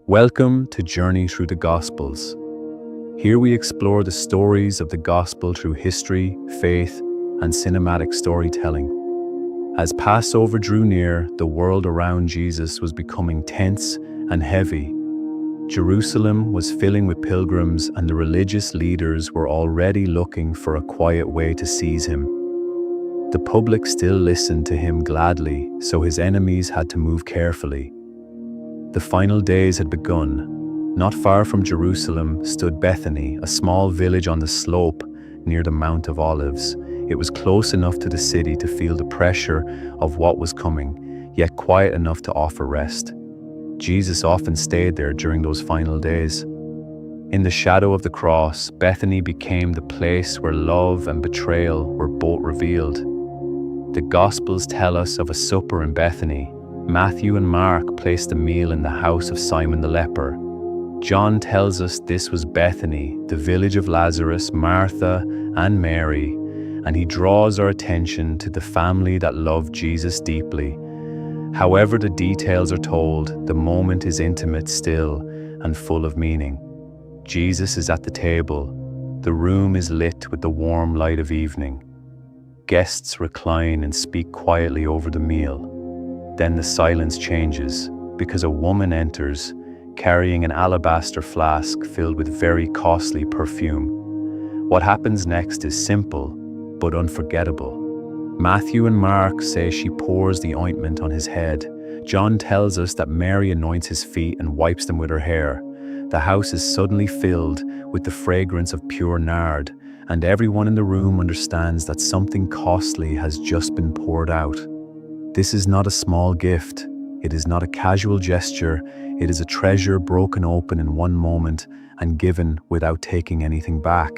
Welcome to Journey Through the Gospels. Here we explore the stories of the gospel through history, faith, and cinematic storytelling. As Passover drew near, the world around Jesus was becoming tense and heavy. Jerusalem was filling with pilgrims, and the religious leaders were already looking for a quiet way to seize him. The public still listened to him gladly, so his enemies had to move carefully. The final days had begun. Not far from Jerusalem stood Bethany, a small village on the slope near the Mount of Olives. It was close enough to the city to feel the pressure of what was coming, yet quiet enough to offer rest. Jesus often stayed there during those final days. In the shadow of the cross, Bethany became the place where love and betrayal were both revealed. The Gospels tell us of a supper in Bethany. Matthew and Mark placed the meal in the house of Simon the leper. John tells us this was Bethany, the village of Lazarus, Martha, and Mary, and he draws our attention to the family that loved Jesus deeply. However the details are told, the moment is intimate still and full of meaning. Jesus is at the table. The room is lit with the warm light of evening. Guests recline and speak quietly over the meal. Then the silence changes because a woman enters, carrying an alabaster flask filled with very costly perfume. What happens next is simple but unforgettable. Matthew and Mark say she pours the ointment on his head. John tells us that Mary anoints his feet and wipes them with her hair. The house is suddenly filled with the fragrance of pure nard, and everyone in the room understands that something costly has just been poured out. This is not a small gift. It is not a casual gesture. It is a treasure broken open in one moment and given without taking anything back.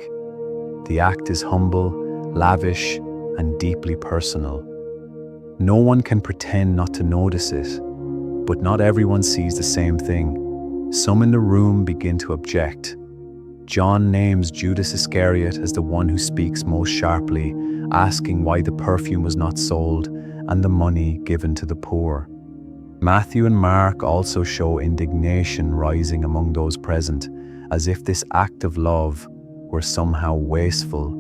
The act is humble, lavish, and deeply personal. No one can pretend not to notice it, but not everyone sees the same thing. Some in the room begin to object. John names Judas Iscariot as the one who speaks most sharply, asking why the perfume was not sold and the money given to the poor. Matthew and Mark also show indignation rising among those present, as if this act of love were somehow wasteful.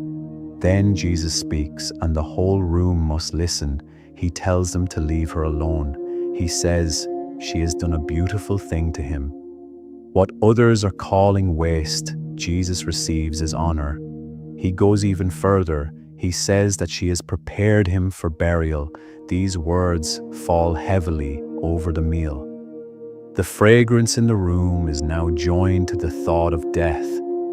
Then Jesus speaks, and the whole room must listen. He tells them to leave her alone. He says she has done a beautiful thing to him. What others are calling waste, Jesus receives as honor. He goes even further. He says that she has prepared him for burial. These words fall heavily over the meal. The fragrance in the room is now joined to the thought of death,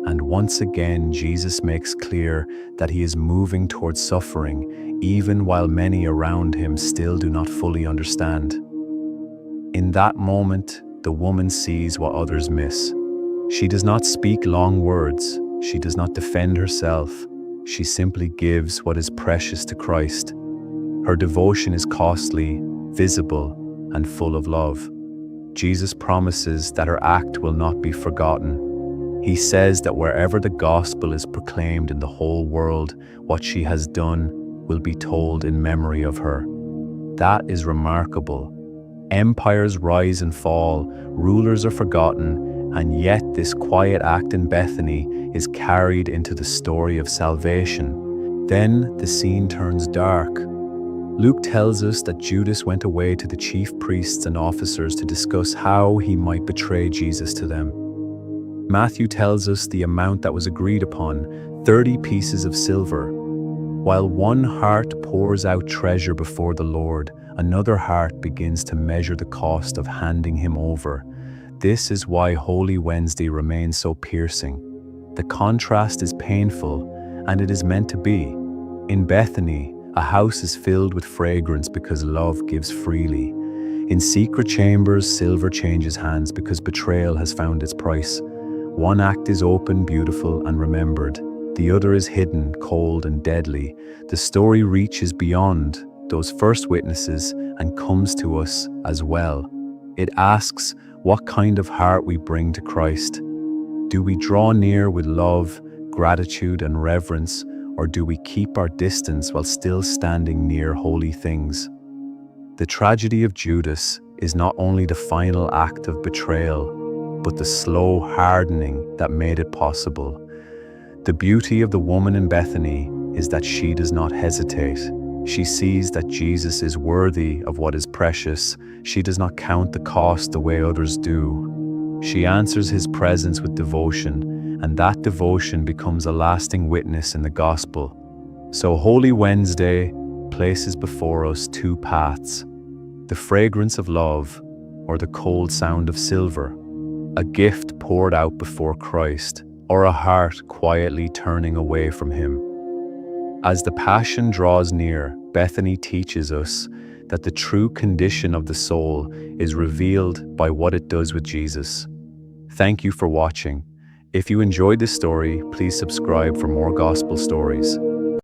and once again Jesus makes clear that he is moving towards suffering, even while many around him still do not fully understand. In that moment, the woman sees what others miss. She does not speak long words. She does not defend herself. She simply gives what is precious to Christ. Her devotion is costly, visible, and full of love. Jesus promises that her act will not be forgotten. He says that wherever the gospel is proclaimed in the whole world, what she has done will be told in memory of her. That is remarkable. Empires rise and fall, rulers are forgotten, and yet this quiet act in Bethany is carried into the story of salvation. Then the scene turns dark. Luke tells us that Judas went away to the chief priests and officers to discuss how he might betray Jesus to them. Matthew tells us the amount that was agreed upon, 30 pieces of silver. While one heart pours out treasure before the Lord, another heart begins to measure the cost of handing him over. This is why Holy Wednesday remains so piercing. The contrast is painful, and it is meant to be. In Bethany, a house is filled with fragrance because love gives freely. In secret chambers, silver changes hands because betrayal has found its price. One act is open, beautiful, and remembered. The other is hidden, cold, and deadly. The story reaches beyond those first witnesses and comes to us as well. It asks what kind of heart we bring to Christ. Do we draw near with love, gratitude, and reverence, or do we keep our distance while still standing near holy things? The tragedy of Judas is not only the final act of betrayal, but the slow hardening that made it possible. The beauty of the woman in Bethany is that she does not hesitate. She sees that Jesus is worthy of what is precious. She does not count the cost the way others do. She answers his presence with devotion, and that devotion becomes a lasting witness in the gospel. So Holy Wednesday places before us two paths: the fragrance of love or the cold sound of silver, a gift poured out before Christ, or a heart quietly turning away from him. As the Passion draws near, Bethany teaches us that the true condition of the soul is revealed by what it does with Jesus. Thank you for watching. If you enjoyed this story, please subscribe for more gospel stories.